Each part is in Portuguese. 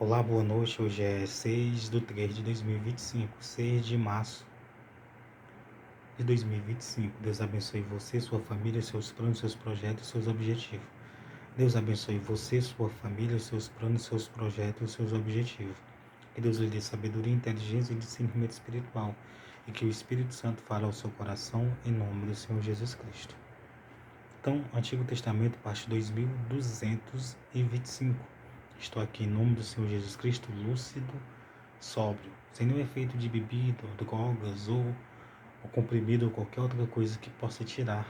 Olá, boa noite. Hoje é 6/3 de 2025, 6 de março de 2025. Deus abençoe você, sua família, seus planos, seus projetos, seus objetivos. Deus abençoe você, sua família, seus planos, seus projetos, seus objetivos. Que Deus lhe dê sabedoria, inteligência e discernimento espiritual. E que o Espírito Santo fale ao seu coração em nome do Senhor Jesus Cristo. Então, Antigo Testamento, parte 2225. Estou aqui em nome do Senhor Jesus Cristo, lúcido, sóbrio, sem nenhum efeito de bebida, drogas ou comprimido ou qualquer outra coisa que possa tirar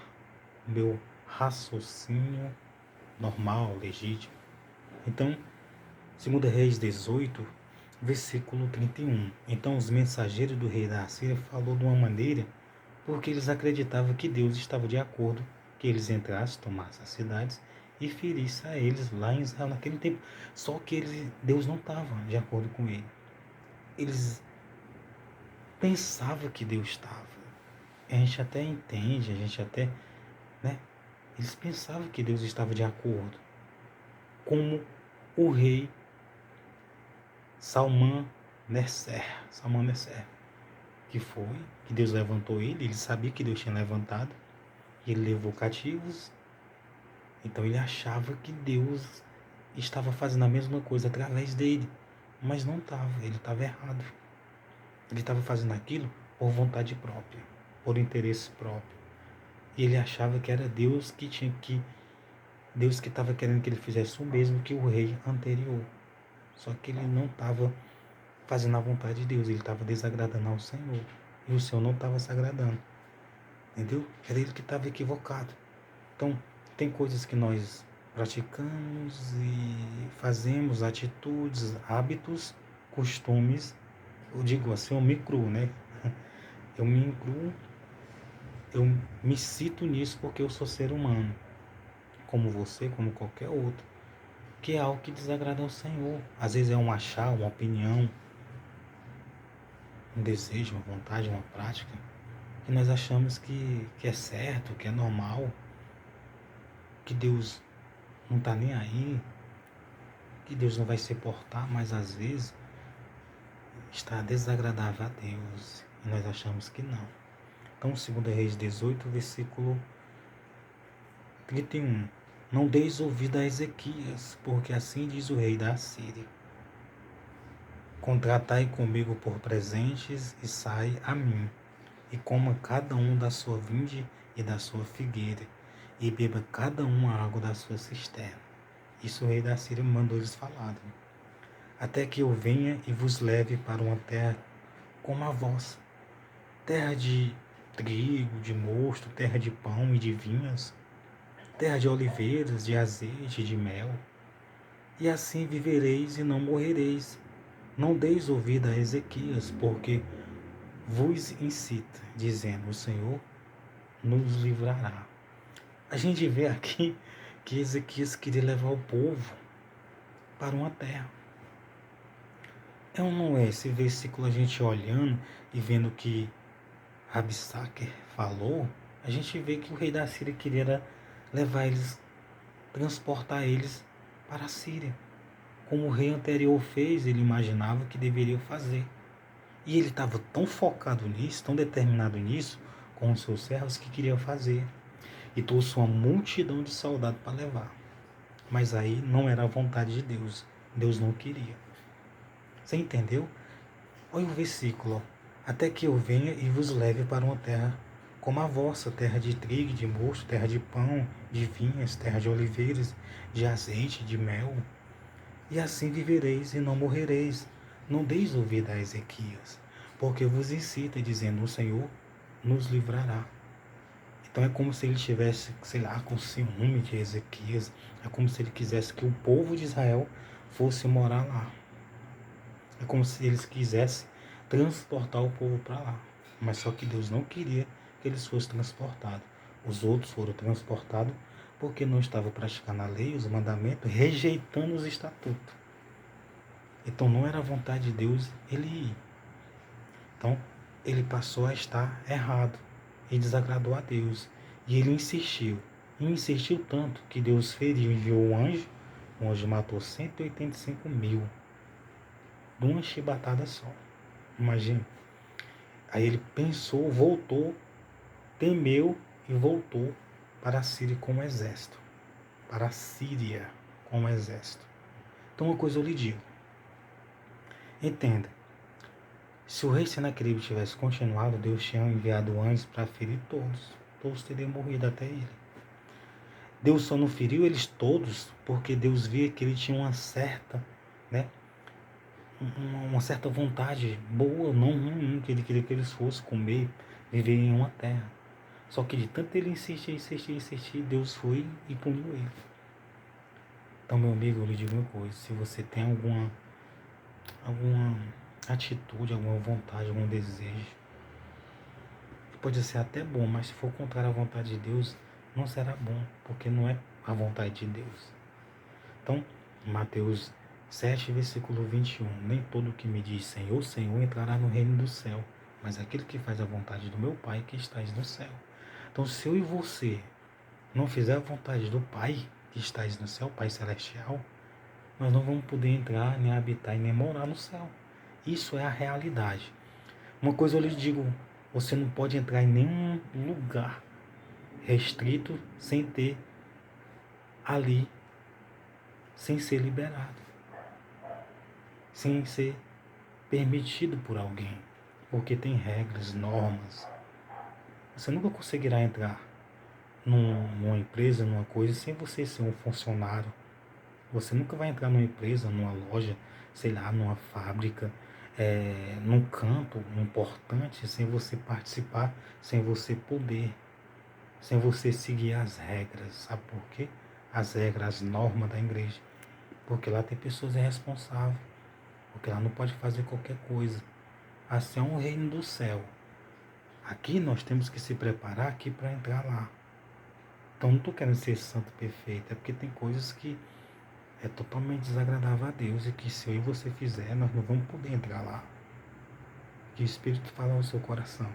o meu raciocínio normal, legítimo. Então, 2 Reis 18, versículo 31. Então os mensageiros do rei da Assíria falou de uma maneira porque eles acreditavam que Deus estava de acordo que eles entrassem, tomassem as cidades e ferissem a eles lá em Israel naquele tempo. Só que Deus não estava de acordo com ele. Eles pensavam que Deus estava. A gente até entende, a gente até, né? Eles pensavam que Deus estava de acordo. Como o rei Salman-Neser, que Deus levantou ele sabia que Deus tinha levantado, e ele levou cativos. Então ele achava que Deus estava fazendo a mesma coisa através dele, mas não estava, ele estava errado. Ele estava fazendo aquilo por vontade própria, por interesse próprio. E ele achava que era Deus Deus que estava querendo que ele fizesse o mesmo que o rei anterior. Só que ele não estava fazendo a vontade de Deus, ele estava desagradando ao Senhor. E o Senhor não estava se agradando. Entendeu? Era ele que estava equivocado. Então, tem coisas que nós praticamos e fazemos, atitudes, hábitos, costumes. Eu digo assim, eu me incluo, né? Eu me incluo, eu me cito nisso porque eu sou ser humano, como você, como qualquer outro, que é algo que desagrada ao Senhor. Às vezes é um achar, uma opinião, um desejo, uma vontade, uma prática, que nós achamos que é certo, que é normal, que Deus não está nem aí, que Deus não vai se portar, mas às vezes está desagradável a Deus e nós achamos que não. Então, 2 Reis 18, versículo 31. Não deis ouvido a Ezequias, porque assim diz o rei da Assíria: contratai comigo por presentes e sai a mim, e coma cada um da sua vinde e da sua figueira, e beba cada um a água da sua cisterna. Isso o rei da Síria mandou eles falarem. Até que eu venha e vos leve para uma terra como a vossa, terra de trigo, de mosto, terra de pão e de vinhas, terra de oliveiras, de azeite, de mel. E assim vivereis e não morrereis. Não deis ouvido a Ezequias, porque vos incita, dizendo: o Senhor nos livrará. A gente vê aqui que Ezequias queria levar o povo para uma terra. É ou não é? Esse versículo, a gente olhando e vendo que Rabsaque falou, a gente vê que o rei da Síria queria levar eles, transportar eles para a Síria. Como o rei anterior fez, ele imaginava que deveria fazer. E ele estava tão focado nisso, tão determinado nisso, com os seus servos, que queria fazer. E trouxe uma multidão de soldados para levar. Mas aí não era a vontade de Deus. Deus não queria. Você entendeu? Olha o versículo. Até que eu venha e vos leve para uma terra como a vossa, terra de trigo, de mosto, terra de pão, de vinhas, terra de oliveiras, de azeite, de mel. E assim vivereis e não morrereis. Não deis ouvido a Ezequias, porque vos incita, dizendo: o Senhor nos livrará. Então é como se ele estivesse, sei lá, com ciúme de Ezequias. É como se ele quisesse que o povo de Israel fosse morar lá. É como se eles quisessem transportar o povo para lá. Mas só que Deus não queria que eles fossem transportados. Os outros foram transportados porque não estavam praticando a lei, os mandamentos, rejeitando os estatutos. Então não era a vontade de Deus ele ir. Então ele passou a estar errado e desagradou a Deus. E ele insistiu. E insistiu tanto que Deus feriu, enviou um anjo. O anjo matou 185 mil. de uma chibatada só. Imagina. Aí ele pensou, voltou, temeu e voltou para a Síria com o exército. Para a Síria com o exército. Então uma coisa eu lhe digo. Entenda. Se o rei Senaqueribe tivesse continuado, Deus tinha enviado anjos para ferir todos. Todos teriam morrido até ele. Deus só não feriu eles todos porque Deus via que ele tinha uma certa, né, uma certa vontade boa, não ruim, que ele queria que eles fossem comer, viver em uma terra. Só que de tanto ele insistir, Deus foi e puniu ele. Então, meu amigo, eu lhe digo uma coisa: se você tem alguma atitude, alguma vontade, algum desejo, pode ser até bom, mas se for contrário à vontade de Deus, não será bom, porque não é a vontade de Deus. Então, Mateus 7, versículo 21. Nem todo que me diz Senhor, Senhor entrará no reino do céu, mas aquele que faz a vontade do meu Pai que estás no céu. Então, se eu e você não fizer a vontade do Pai que estás no céu, Pai celestial, nós não vamos poder entrar, nem habitar e nem morar no céu. Isso é a realidade. Uma coisa eu lhe digo, você não pode entrar em nenhum lugar restrito sem ter ali, sem ser liberado, sem ser permitido por alguém, porque tem regras, normas. Você nunca conseguirá entrar numa empresa, numa coisa, sem você ser um funcionário. Você nunca vai entrar numa empresa, numa loja, sei lá, numa fábrica, num campo importante, sem você participar, sem você poder, sem você seguir as regras. Sabe por quê? As regras, as normas da igreja. Porque lá tem pessoas irresponsáveis. Porque lá não pode fazer qualquer coisa. Assim é um reino do céu. Aqui nós temos que se preparar aqui para entrar lá. Então não estou querendo ser santo perfeito, é porque tem coisas que é totalmente desagradável a Deus e que se eu e você fizer, nós não vamos poder entrar lá. Que o Espírito fala ao seu coração.